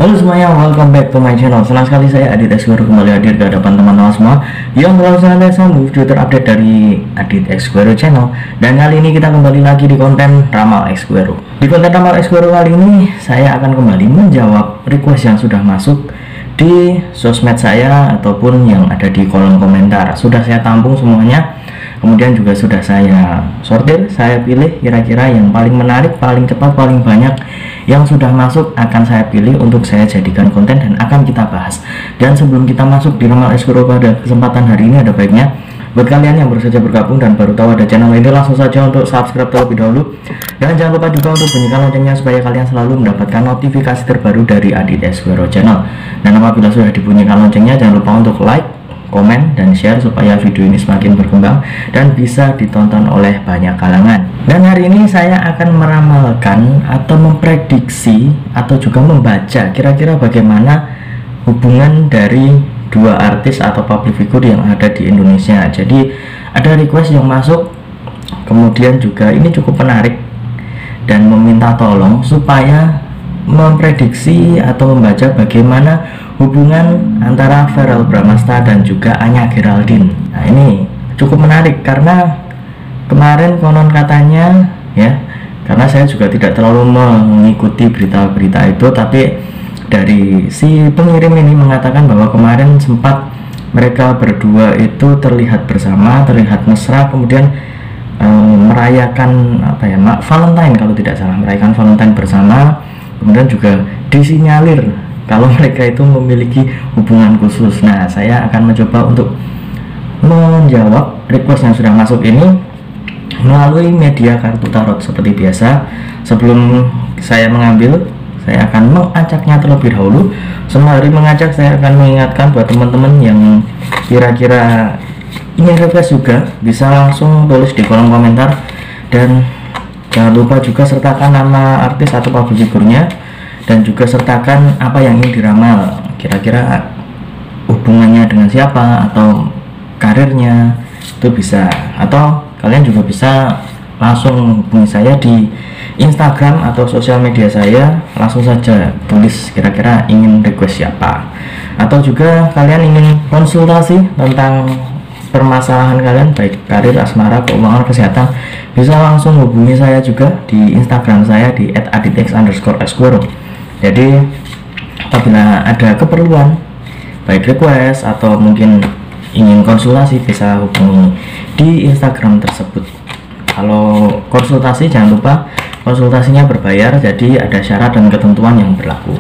Halo semuanya, welcome back to my channel. Senang sekali saya Adit X Guru kembali hadir ke hadapan teman-teman semua yang selalu senantiasa move Twitter update dari Adit X Guru channel. Dan kali ini kita kembali lagi di konten Ramal X Guru. Di konten Ramal X Guru kali ini saya akan kembali menjawab request yang sudah masuk di sosmed saya ataupun yang ada di kolom komentar. Sudah saya tampung semuanya. Kemudian juga sudah saya sortir, saya pilih kira-kira yang paling menarik, paling cepat, paling banyak yang sudah masuk akan saya pilih untuk saya jadikan konten dan akan kita bahas. Dan sebelum kita masuk di Ramal X Guru pada kesempatan hari ini, ada baiknya buat kalian yang baru saja bergabung dan baru tahu ada channel ini, langsung saja untuk subscribe terlebih dahulu. Dan jangan lupa juga untuk bunyikan loncengnya supaya kalian selalu mendapatkan notifikasi terbaru dari Adit X Guru channel. Dan apabila sudah dibunyikan loncengnya, jangan lupa untuk like, komen, dan share supaya video ini semakin berkembang dan bisa ditonton oleh banyak kalangan. Dan hari ini saya akan meramalkan atau memprediksi atau juga membaca kira-kira bagaimana hubungan dari dua artis atau public figure yang ada di Indonesia. Jadi ada request yang masuk, kemudian juga ini cukup menarik dan meminta tolong supaya memprediksi atau membaca bagaimana hubungan antara Verrell Bramasta dan juga Anya Geraldine. Nah, ini cukup menarik karena kemarin konon katanya ya, karena saya juga tidak terlalu mengikuti berita-berita itu, tapi dari si pengirim ini mengatakan bahwa kemarin sempat mereka berdua itu terlihat bersama, terlihat mesra, kemudian merayakan Valentine kalau tidak salah, merayakan Valentine bersama. Kemudian juga disinyalir kalau mereka itu memiliki hubungan khusus. Nah, saya akan mencoba untuk menjawab request yang sudah masuk ini melalui media kartu tarot seperti biasa. Sebelum saya mengambil, saya akan mengacaknya terlebih dahulu. Sembari mengacak, saya akan mengingatkan buat teman-teman yang kira-kira ingin request juga bisa langsung tulis di kolom komentar, dan jangan lupa juga sertakan nama artis atau public figure-nya, dan juga sertakan apa yang ingin diramal, kira-kira hubungannya dengan siapa atau karirnya itu bisa. Atau kalian juga bisa langsung hubungi saya di Instagram atau sosial media saya, langsung saja tulis kira-kira ingin request siapa. Atau juga kalian ingin konsultasi tentang permasalahan kalian baik karir, asmara, keuangan, kesehatan, bisa langsung hubungi saya juga di Instagram saya di @aditx_xguru. Jadi apabila ada keperluan baik request atau mungkin ingin konsultasi, bisa hubungi di Instagram tersebut. Kalau konsultasi jangan lupa konsultasinya berbayar, jadi ada syarat dan ketentuan yang berlaku.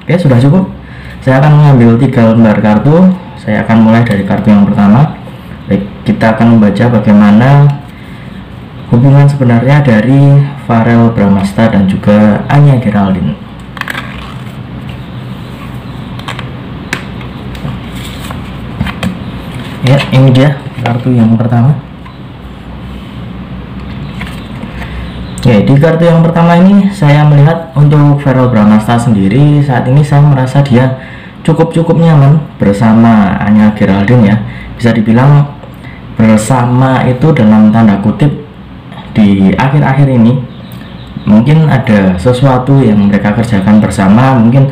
Oke, sudah cukup. Saya akan mengambil 3 lembar kartu. Saya akan mulai dari kartu yang pertama. Baik, kita akan membaca bagaimana hubungan sebenarnya dari Verrell Bramasta dan juga Anya Geraldine. Ya, ini dia kartu yang pertama. Ya, di kartu yang pertama ini saya melihat untuk Verrell Bramasta sendiri saat ini saya merasa dia cukup nyaman bersama Anya Geraldine ya. Bisa dibilang bersama itu dalam tanda kutip di akhir-akhir ini. Mungkin ada sesuatu yang mereka kerjakan bersama, mungkin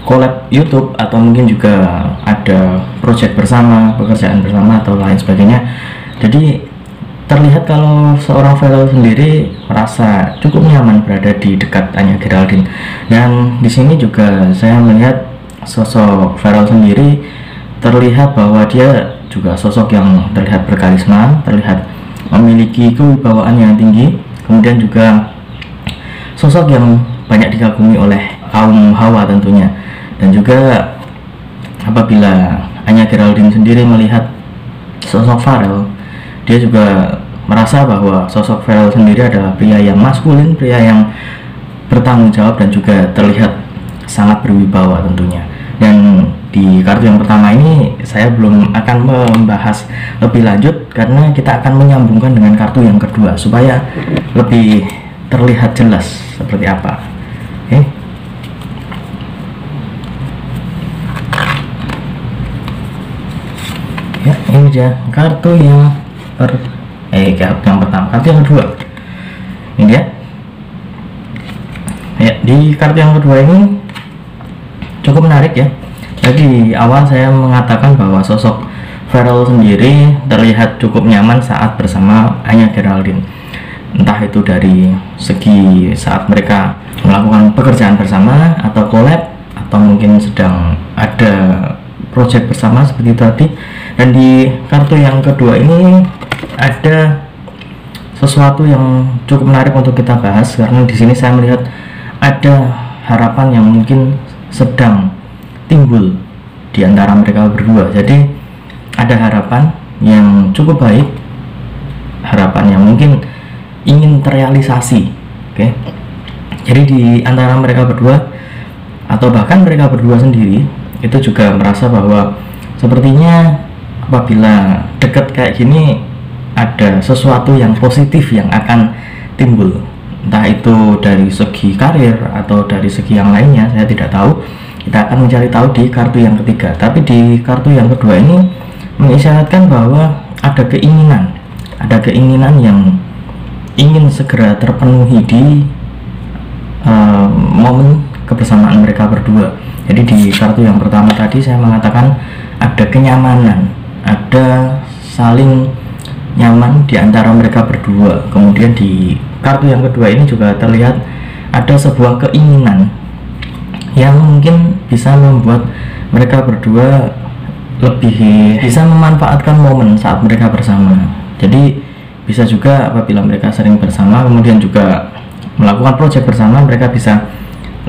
collab YouTube, atau mungkin juga ada project bersama, pekerjaan bersama atau lain sebagainya. Jadi terlihat kalau seorang Verrell sendiri merasa cukup nyaman berada di dekat Anya Geraldine. Dan di sini juga saya melihat sosok Verrell sendiri terlihat bahwa dia juga sosok yang terlihat berkarisma, terlihat memiliki kewibawaan yang tinggi, kemudian juga sosok yang banyak dikagumi oleh kaum hawa tentunya. Dan juga apabila Anya Geraldine sendiri melihat sosok Verrell, dia juga merasa bahwa sosok Verrell sendiri adalah pria yang maskulin, pria yang bertanggung jawab, dan juga terlihat sangat berwibawa tentunya. Dan di kartu yang pertama ini saya belum akan membahas lebih lanjut karena kita akan menyambungkan dengan kartu yang kedua supaya lebih terlihat jelas seperti apa. Oke. Ya, ini dia kartu yang kartu yang pertama, kartu yang kedua. Ini dia. Ya, di kartu yang kedua ini cukup menarik ya. Jadi di awal saya mengatakan bahwa sosok Farel sendiri terlihat cukup nyaman saat bersama Anya Geraldine. Entah itu dari segi saat mereka melakukan pekerjaan bersama atau collab, atau mungkin sedang ada project bersama seperti itu tadi. Dan di kartu yang kedua ini ada sesuatu yang cukup menarik untuk kita bahas, karena di sini saya melihat ada harapan yang mungkin sedang timbul di antara mereka berdua. Jadi ada harapan yang cukup baik, harapan yang mungkin ingin terrealisasi. Oke. Jadi di antara mereka berdua atau bahkan mereka berdua sendiri itu juga merasa bahwa sepertinya apabila dekat kayak gini ada sesuatu yang positif yang akan timbul, entah itu dari segi karir atau dari segi yang lainnya, saya tidak tahu. Kita akan mencari tahu di kartu yang ketiga. Tapi di kartu yang kedua ini mengisyaratkan bahwa ada keinginan yang ingin segera terpenuhi di momen kebersamaan mereka berdua. Jadi di kartu yang pertama tadi saya mengatakan ada kenyamanan, ada saling nyaman di antara mereka berdua. Kemudian di kartu yang kedua ini juga terlihat ada sebuah keinginan yang mungkin bisa membuat mereka berdua lebih bisa memanfaatkan momen saat mereka bersama. Jadi bisa juga apabila mereka sering bersama kemudian juga melakukan proyek bersama, mereka bisa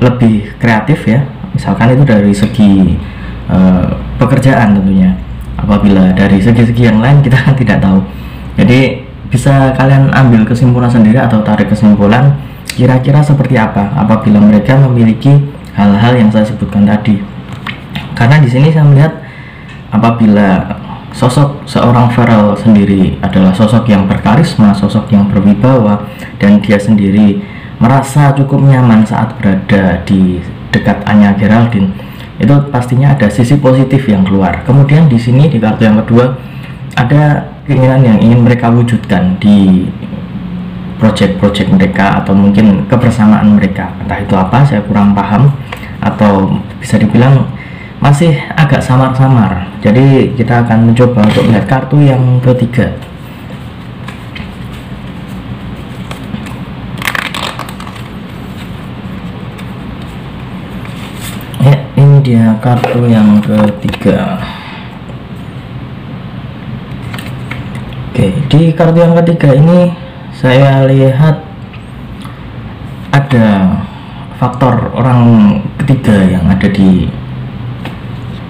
lebih kreatif ya. Misalkan itu dari segi pekerjaan tentunya. Apabila dari segi-segi yang lain kita kan tidak tahu. Jadi bisa kalian ambil kesimpulan sendiri atau tarik kesimpulan kira-kira seperti apa apabila mereka memiliki hal-hal yang saya sebutkan tadi. Karena di sini saya melihat apabila sosok seorang Farel sendiri adalah sosok yang berkarisma, sosok yang berwibawa, dan dia sendiri merasa cukup nyaman saat berada di dekat Anya Geraldine, itu pastinya ada sisi positif yang keluar. Kemudian di sini di kartu yang kedua ada keinginan yang ingin mereka wujudkan di project-project mereka atau mungkin kebersamaan mereka. Entah itu apa, saya kurang paham, atau bisa dibilang masih agak samar-samar. Jadi kita akan mencoba untuk melihat kartu yang ketiga. Ya, ini dia kartu yang ketiga. Oke, di kartu yang ketiga ini saya lihat ada faktor orang ketiga yang ada di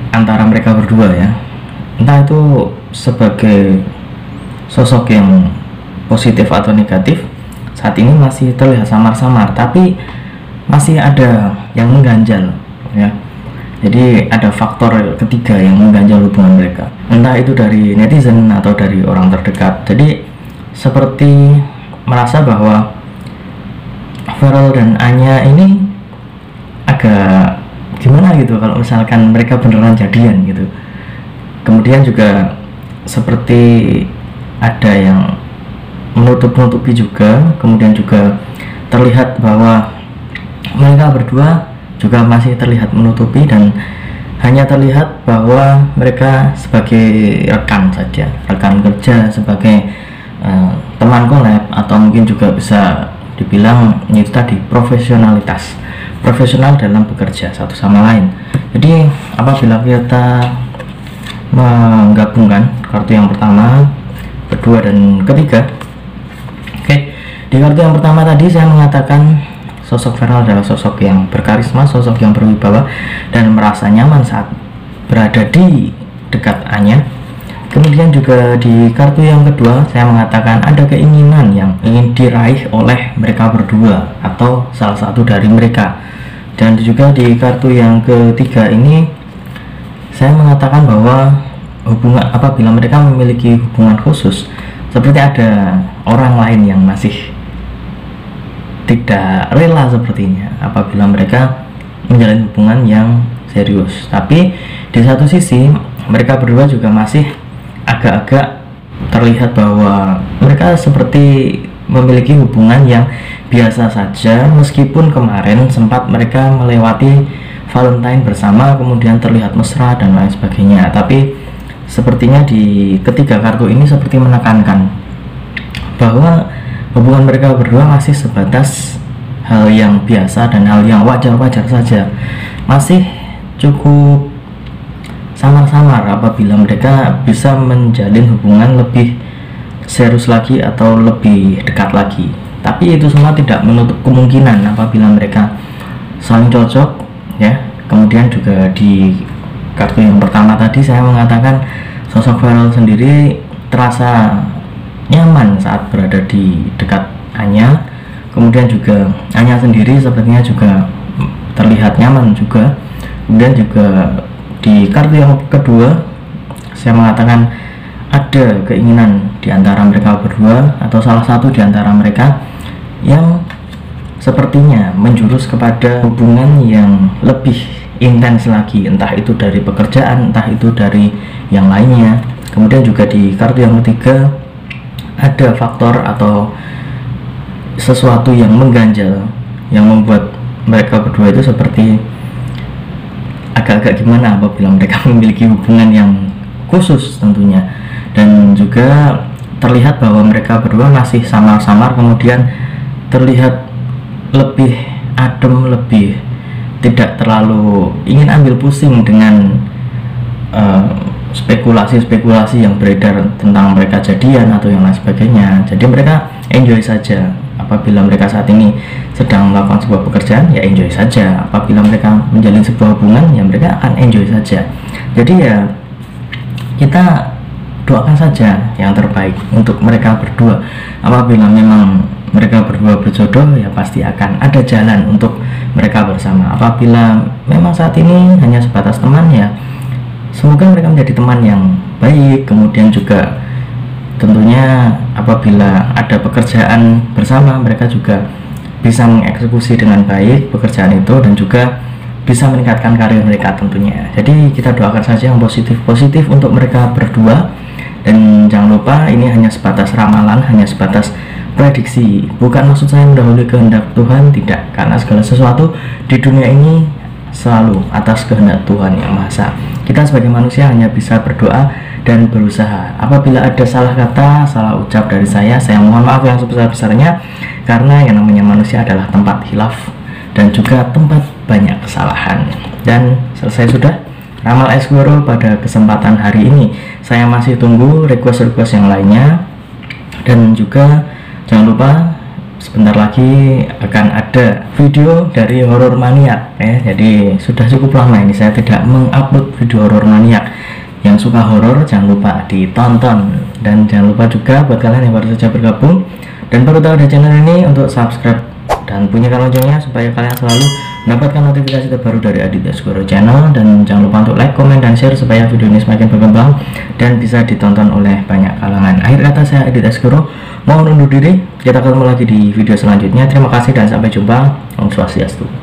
antara mereka berdua ya. Entah itu sebagai sosok yang positif atau negatif, saat ini masih terlihat samar-samar, tapi masih ada yang mengganjal ya. Jadi ada faktor ketiga yang mengganjal hubungan mereka, entah itu dari netizen atau dari orang terdekat. Jadi seperti merasa bahwa Farel dan Anya ini agak gimana gitu kalau misalkan mereka beneran jadian gitu. Kemudian juga seperti ada yang menutup-nutupi juga. Kemudian juga terlihat bahwa mereka berdua juga masih terlihat menutupi dan hanya terlihat bahwa mereka sebagai rekan saja, rekan kerja, sebagai teman collab, atau mungkin juga bisa dibilang itu tadi profesional dalam bekerja satu sama lain. Jadi apabila kita menggabungkan kartu yang pertama, kedua, dan ketiga, oke, di kartu yang pertama tadi saya mengatakan sosok Farel adalah sosok yang berkarisma, sosok yang berwibawa, dan merasa nyaman saat berada di dekat Anya. Kemudian juga di kartu yang kedua saya mengatakan ada keinginan yang ingin diraih oleh mereka berdua atau salah satu dari mereka. Dan juga di kartu yang ketiga ini saya mengatakan bahwa hubungan apabila mereka memiliki hubungan khusus, seperti ada orang lain yang masih tidak rela sepertinya apabila mereka menjalin hubungan yang serius. Tapi di satu sisi mereka berdua juga masih agak-agak terlihat bahwa mereka seperti memiliki hubungan yang biasa saja, meskipun kemarin sempat mereka melewati Valentine bersama, kemudian terlihat mesra dan lain sebagainya. Tapi sepertinya di ketiga kartu ini seperti menekankan bahwa hubungan mereka berdua masih sebatas hal yang biasa dan hal yang wajar-wajar saja, masih cukup samar-samar apabila mereka bisa menjalin hubungan lebih serius lagi atau lebih dekat lagi. Tapi itu semua tidak menutup kemungkinan apabila mereka saling cocok ya. Kemudian juga di kartu yang pertama tadi saya mengatakan sosok Farel sendiri terasa nyaman saat berada di dekat Anya. Kemudian juga Anya sendiri sepertinya juga terlihat nyaman juga. Kemudian juga di kartu yang kedua saya mengatakan ada keinginan di antara mereka berdua atau salah satu di antara mereka yang sepertinya menjurus kepada hubungan yang lebih intens lagi, entah itu dari pekerjaan, entah itu dari yang lainnya. Kemudian juga di kartu yang ketiga ada faktor atau sesuatu yang mengganjal yang membuat mereka berdua itu seperti agak-agak gimana apabila mereka memiliki hubungan yang khusus tentunya. Dan juga terlihat bahwa mereka berdua masih samar-samar, kemudian terlihat lebih adem, lebih tidak terlalu ingin ambil pusing dengan spekulasi-spekulasi yang beredar tentang mereka jadian atau yang lain sebagainya. Jadi mereka enjoy saja. Apabila mereka saat ini sedang melakukan sebuah pekerjaan, ya enjoy saja. Apabila mereka menjalin sebuah hubungan, ya mereka akan enjoy saja. Jadi ya kita doakan saja yang terbaik untuk mereka berdua. Apabila memang mereka berdua berjodoh, ya pasti akan ada jalan untuk mereka bersama. Apabila memang saat ini hanya sebatas teman, ya semoga mereka menjadi teman yang baik. Kemudian juga tentunya apabila ada pekerjaan bersama, mereka juga bisa mengeksekusi dengan baik pekerjaan itu dan juga bisa meningkatkan karir mereka tentunya. Jadi kita doakan saja yang positif-positif untuk mereka berdua. Dan jangan lupa ini hanya sebatas ramalan, hanya sebatas prediksi. Bukan maksud saya mendahului kehendak Tuhan, tidak. Karena segala sesuatu di dunia ini selalu atas kehendak Tuhan Yang Maha Esa. Kita sebagai manusia hanya bisa berdoa dan berusaha. Apabila ada salah kata, salah ucap dari saya mohon maaf yang sebesar-besarnya, karena yang namanya manusia adalah tempat hilaf dan juga tempat banyak kesalahan. Dan selesai sudah ramal Esquero pada kesempatan hari ini. Saya masih tunggu request-request yang lainnya, dan juga jangan lupa sebentar lagi akan ada video dari Horor Maniak jadi sudah cukup lama ini saya tidak mengupload video Horor Maniak. Yang suka horor jangan lupa ditonton, dan jangan lupa juga buat kalian yang baru saja bergabung dan baru tahu di channel ini untuk subscribe dan bunyikan loncengnya supaya kalian selalu mendapatkan notifikasi terbaru dari Adit Esquero Channel. Dan jangan lupa untuk like, komen, dan share supaya video ini semakin berkembang dan bisa ditonton oleh banyak kalangan. Akhir kata saya Adit Esquero mohon undur diri. Kita ketemu lagi di video selanjutnya. Terima kasih dan sampai jumpa. Om Swastiastu.